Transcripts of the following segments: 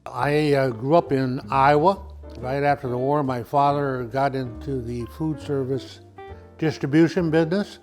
I grew up in Iowa. Right after the war, my father got into the food service distribution business.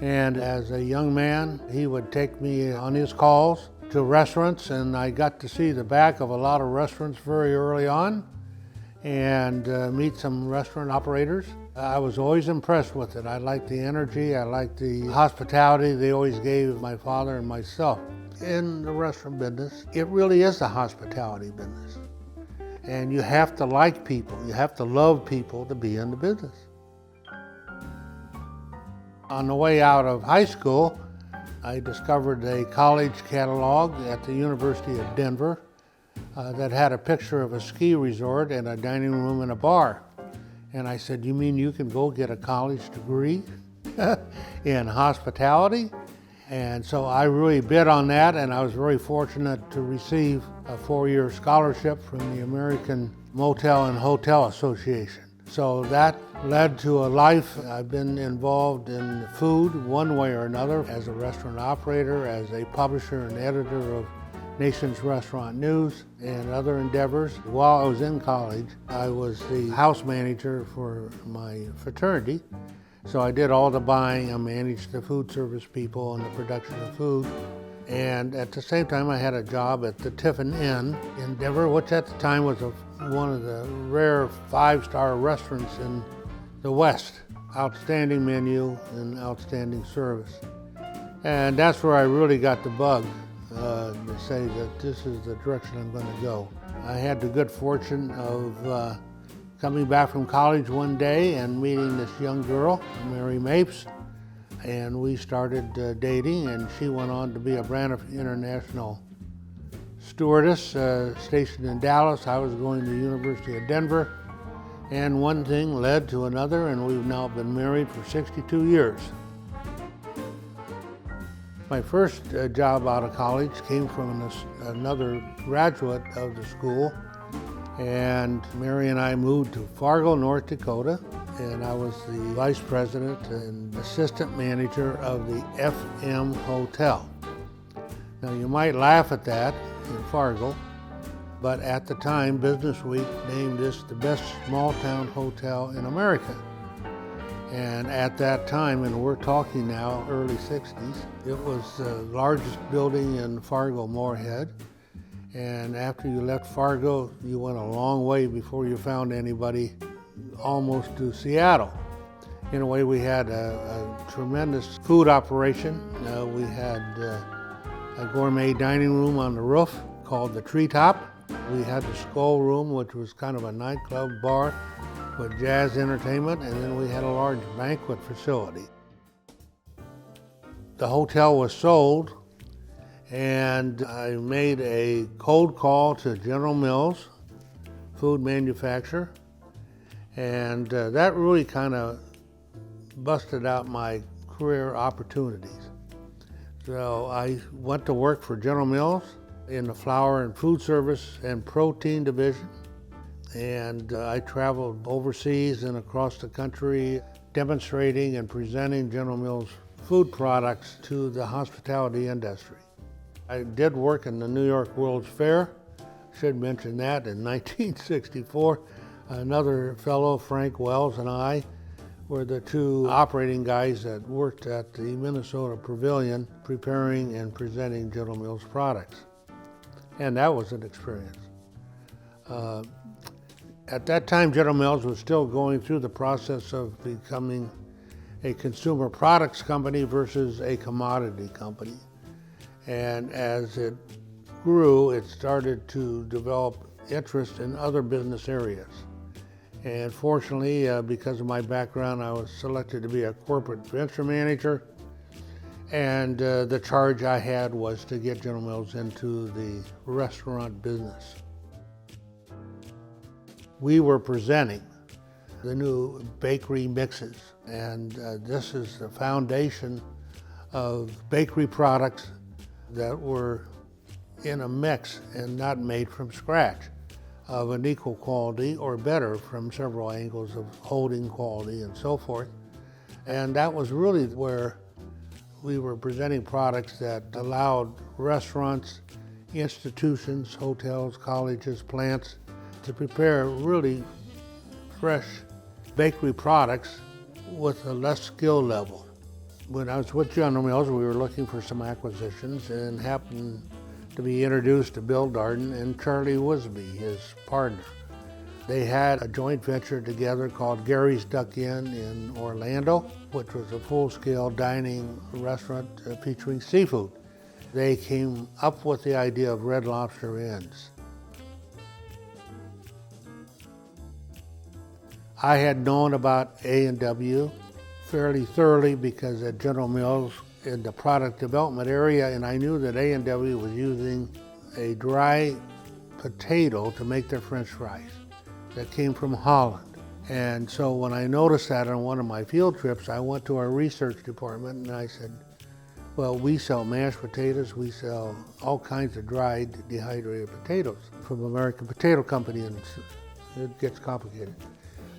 And as a young man, he would take me on his calls to restaurants, and I got to see the back of a lot of restaurants very early on and meet some restaurant operators. I was always impressed with it. I liked the energy, I liked the hospitality they always gave my father and myself. In the restaurant business, it really is a hospitality business. And you have to like people, you have to love people to be in the business. On the way out of high school, I discovered a college catalog at the University of Denver that had a picture of a ski resort and a dining room and a bar. And I said, "You mean you can go get a college degree in hospitality?" And so I really bid on that, and I was very fortunate to receive a 4-year scholarship from the American Motel and Hotel Association. So that led to a life. I've been involved in food one way or another as a restaurant operator, as a publisher and editor of Nation's Restaurant News and other endeavors. While I was in college, I was the house manager for my fraternity. So I did all the buying, I managed the food service people and the production of food. And at the same time, I had a job at the Tiffin Inn in Denver, which at the time was one of the rare 5-star restaurants in the West. Outstanding menu and outstanding service. And that's where I really got the bug to say that this is the direction I'm going to go. I had the good fortune of coming back from college one day and meeting this young girl, Mary Mapes, and we started dating, and she went on to be a Braniff International stewardess stationed in Dallas. I was going to the University of Denver, and one thing led to another, and we've now been married for 62 years. My first job out of college came from another graduate of the school, and Mary and I moved to Fargo, North Dakota, and I was the vice president and assistant manager of the FM Hotel. Now you might laugh at that in Fargo, but at the time Business Week named this the best small town hotel in America. And at that time, and we're talking now early 60s, it was the largest building in Fargo Moorhead. And after you left Fargo, you went a long way before you found anybody almost to Seattle. In a way, we had a tremendous food operation. We had a gourmet dining room on the roof called the Treetop. We had the Skull Room, which was kind of a nightclub bar with jazz entertainment, and then we had a large banquet facility. The hotel was sold, and I made a cold call to General Mills, food manufacturer, and that really kind of busted out my career opportunities. So I went to work for General Mills in the flour and food service and protein division, and I traveled overseas and across the country demonstrating and presenting General Mills food products to the hospitality industry. I did work in the New York World's Fair. Should mention that in 1964. Another fellow, Frank Wells, and I were the two operating guys that worked at the Minnesota Pavilion preparing and presenting General Mills products. And that was an experience. At that time, General Mills was still going through the process of becoming a consumer products company versus a commodity company. And as it grew, it started to develop interest in other business areas. And fortunately, because of my background, I was selected to be a corporate venture manager. And the charge I had was to get General Mills into the restaurant business. We were presenting the new bakery mixes, and this is the foundation of bakery products that were in a mix and not made from scratch, of an equal quality or better from several angles of holding quality and so forth. And that was really where we were presenting products that allowed restaurants institutions, hotels, colleges, plants, to prepare really fresh bakery products with a less skill level. When I was with General Mills, we were looking for some acquisitions and happened to be introduced to Bill Darden and Charlie Wisby, his partner. They had a joint venture together called Gary's Duck Inn in Orlando, which was a full-scale dining restaurant featuring seafood. They came up with the idea of Red Lobster Inns. I had known about A&W fairly thoroughly because at General Mills in the product development area, and I knew that A&W was using a dry potato to make their French fries that came from Holland. And so when I noticed that on one of my field trips, I went to our research department and I said, well, we sell mashed potatoes, we sell all kinds of dried, dehydrated potatoes from American Potato Company, and it gets complicated.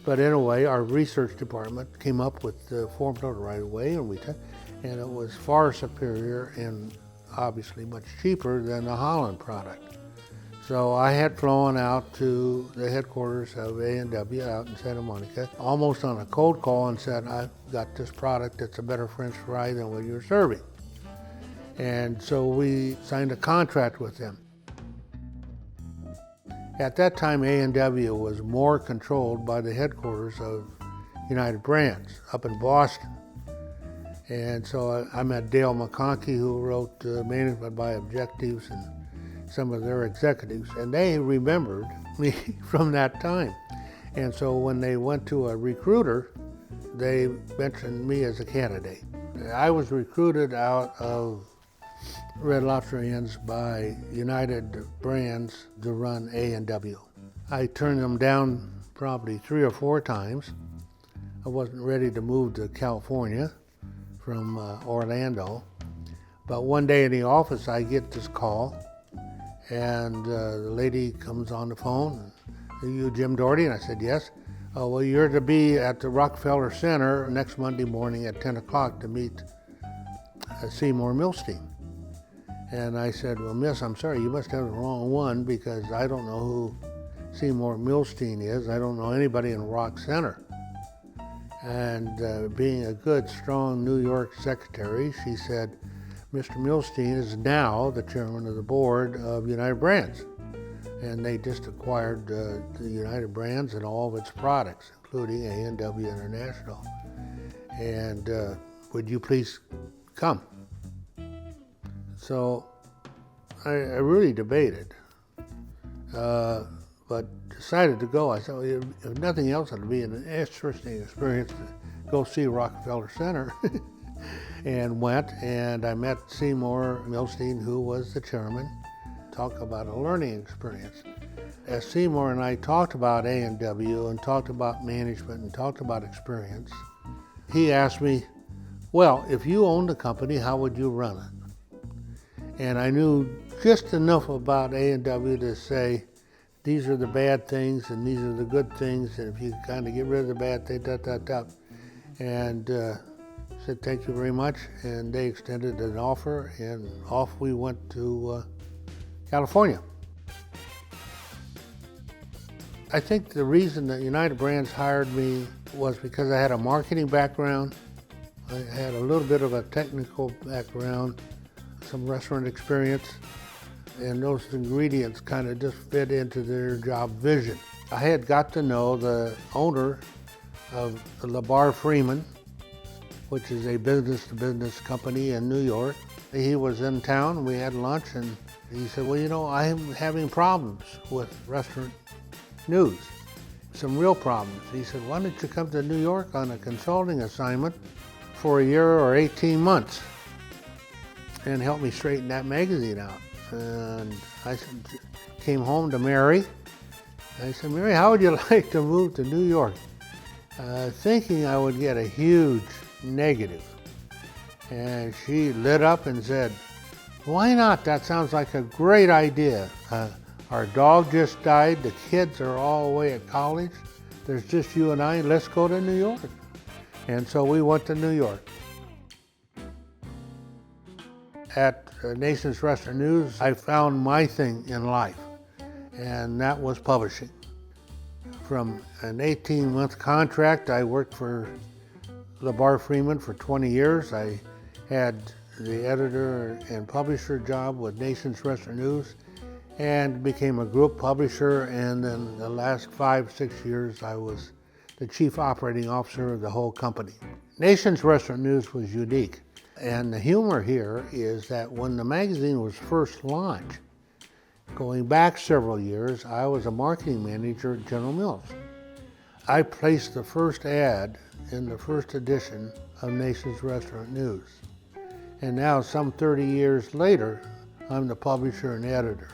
But anyway, our research department came up with the formula right away, and it was far superior and obviously much cheaper than the Holland product. So I had flown out to the headquarters of A&W out in Santa Monica, almost on a cold call, and said, I've got this product that's a better French fry than what you're serving. And so we signed a contract with them. At that time, A&W was more controlled by the headquarters of United Brands up in Boston. And so I met Dale McConkey, who wrote Management by Objectives, and some of their executives, and they remembered me from that time. And so when they went to a recruiter, they mentioned me as a candidate. I was recruited out of Red Lobster Inns by United Brands to run A&W. I turned them down probably 3 or 4 times. I wasn't ready to move to California from Orlando. But one day in the office, I get this call, and the lady comes on the phone. Are you Jim Doherty? And I said, yes. Oh, well, you're to be at the Rockefeller Center next Monday morning at 10 o'clock to meet Seymour Milstein. And I said, well, miss, I'm sorry, you must have the wrong one because I don't know who Seymour Milstein is. I don't know anybody in Rock Center. And being a good, strong New York secretary, she said, Mr. Milstein is now the chairman of the board of United Brands. And they just acquired the United Brands and all of its products, including A&W International. And would you please come? So I really debated, but decided to go. I thought, if nothing else, it'd be an interesting experience to go see Rockefeller Center. And went, and I met Seymour Milstein, who was the chairman. Talk about a learning experience. As Seymour and I talked about A&W and talked about management and talked about experience, he asked me, well, if you owned a company, how would you run it? And I knew just enough about A&W to say, these are the bad things and these are the good things, and if you kind of get rid of the bad things, And said, thank you very much, and they extended an offer, and off we went to California. I think the reason that United Brands hired me was because I had a marketing background, I had a little bit of a technical background, some restaurant experience, and those ingredients kind of just fit into their job vision. I had got to know the owner of LeBar Freeman, which is a business-to-business company in New York. He was in town, we had lunch, and he said, well, you know, I'm having problems with restaurant news, some real problems. He said, why don't you come to New York on a consulting assignment for a year or 18 months and help me straighten that magazine out? And I came home to Mary. I said, Mary, how would you like to move to New York? Thinking I would get a huge negative. And she lit up and said, why not? That sounds like a great idea. Our dog just died. The kids are all away at college. There's just you and I. Let's go to New York. And so we went to New York. At Nation's Restaurant News, I found my thing in life, and that was publishing. From an 18-month contract, I worked for LeBar Freeman for 20 years. I had the editor and publisher job with Nation's Restaurant News and became a group publisher, and then the last 5-6 years I was the chief operating officer of the whole company. Nation's Restaurant News was unique, and the humor here is that when the magazine was first launched, going back several years, I was a marketing manager at General Mills. I placed the first ad in the first edition of Nation's Restaurant News. And now, some 30 years later, I'm the publisher and editor.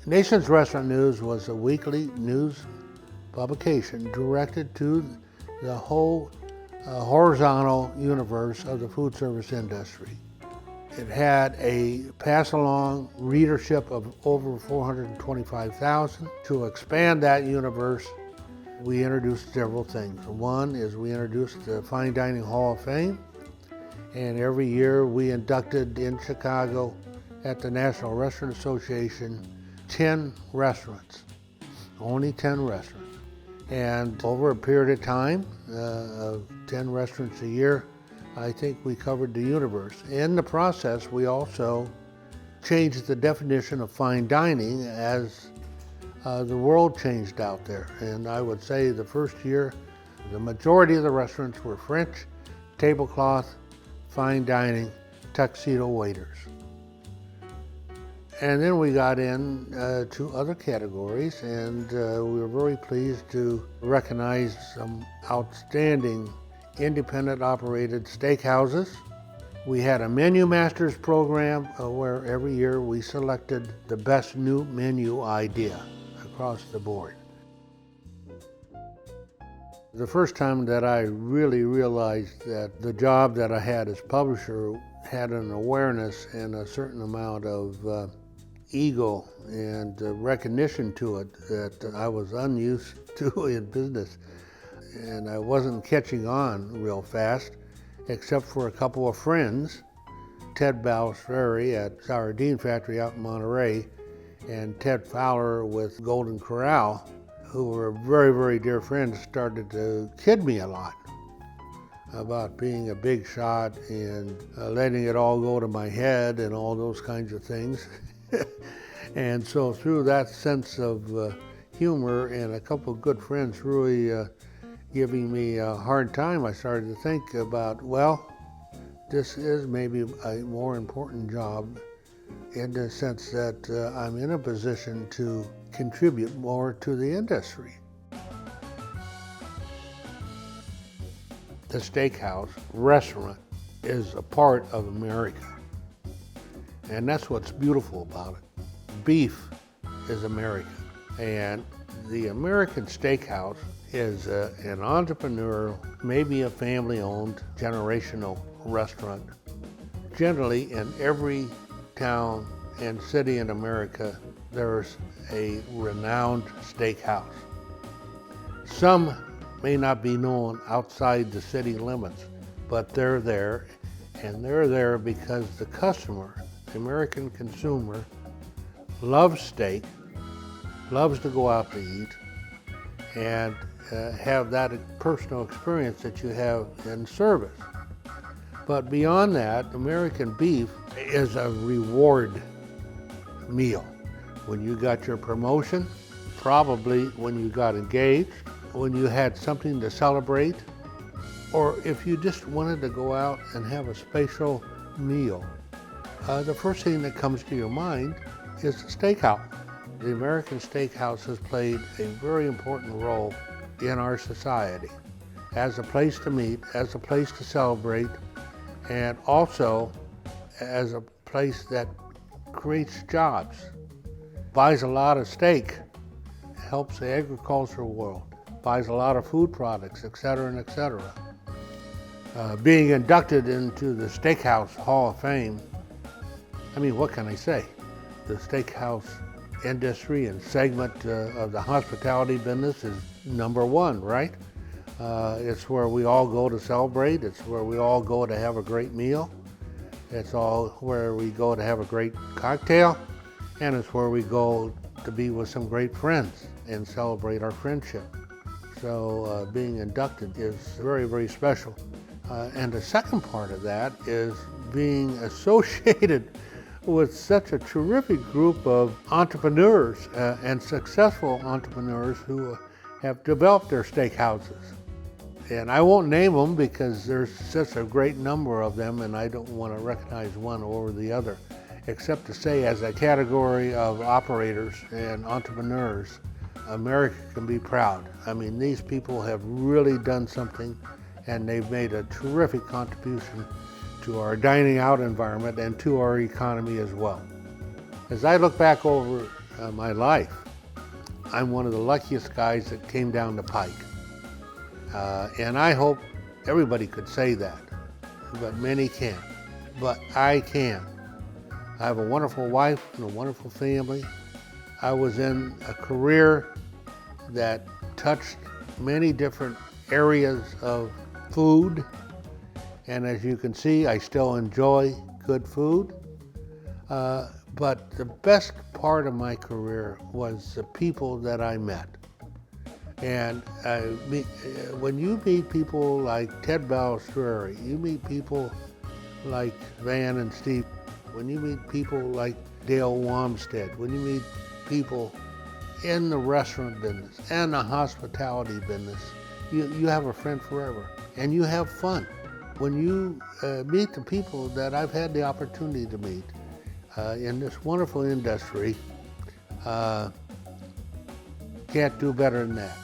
Nation's Restaurant News was a weekly news publication directed to the whole horizontal universe of the food service industry. It had a pass-along readership of over 425,000. To expand that universe, we introduced several things. One is we introduced the Fine Dining Hall of Fame, and every year we inducted in Chicago at the National Restaurant Association 10 restaurants, only 10 restaurants. And over a period of time, of 10 restaurants a year, I think we covered the universe. In the process, we also changed the definition of fine dining as the world changed out there. And I would say the first year, the majority of the restaurants were French, tablecloth, fine dining, tuxedo waiters. And then we got in to other categories, and we were very pleased to recognize some outstanding independent operated steakhouses. We had a menu masters program where every year we selected the best new menu idea across the board. The first time that I really realized that the job that I had as publisher had an awareness and a certain amount of ego and recognition to it that I was unused to in business. And I wasn't catching on real fast, except for a couple of friends, Ted Balsferi at Sardine Factory out in Monterey, and Ted Fowler with Golden Corral, who were very, very dear friends, started to kid me a lot about being a big shot and letting it all go to my head and all those kinds of things. And so through that sense of humor and a couple of good friends really giving me a hard time, I started to think about, well, this is maybe a more important job in the sense that I'm in a position to contribute more to the industry. The steakhouse restaurant is a part of America, and that's what's beautiful about it. Beef is American, and the American steakhouse is an entrepreneurial, maybe a family-owned, generational restaurant. Generally, in every town and city in America, there's a renowned steakhouse. Some may not be known outside the city limits, but they're there, and they're there because the customer, the American consumer, loves steak, loves to go out to eat, and have that personal experience that you have in service. But beyond that, American beef is a reward meal. When you got your promotion, probably when you got engaged, when you had something to celebrate, or if you just wanted to go out and have a special meal, the first thing that comes to your mind is the steakhouse. The American steakhouse has played a very important role in our society as a place to meet, as a place to celebrate, and also as a place that creates jobs, buys a lot of steak, helps the agricultural world, buys a lot of food products, et cetera, and et cetera. Being inducted into the Steakhouse Hall of Fame, I mean, what can I say? The steakhouse industry and segment of the hospitality business is number one, right? It's where we all go to celebrate. It's where we all go to have a great meal. It's all where we go to have a great cocktail, and it's where we go to be with some great friends and celebrate our friendship. So being inducted is very, very special. And the second part of that is being associated with such a terrific group of entrepreneurs and successful entrepreneurs who have developed their steakhouses. And I won't name them because there's such a great number of them, and I don't want to recognize one over the other, except to say as a category of operators and entrepreneurs, America can be proud. I mean, these people have really done something, and they've made a terrific contribution to our dining out environment and to our economy as well. As I look back over my life, I'm one of the luckiest guys that came down the pike. And I hope everybody could say that, but many can't. But I can. I have a wonderful wife and a wonderful family. I was in a career that touched many different areas of food. And as you can see, I still enjoy good food. But the best part of my career was the people that I met. And when you meet people like Ted Balistreri, you meet people like Van and Steve, when you meet people like Dale Wamstead, when you meet people in the restaurant business and the hospitality business, you have a friend forever, and you have fun. When you meet the people that I've had the opportunity to meet in this wonderful industry, can't do better than that.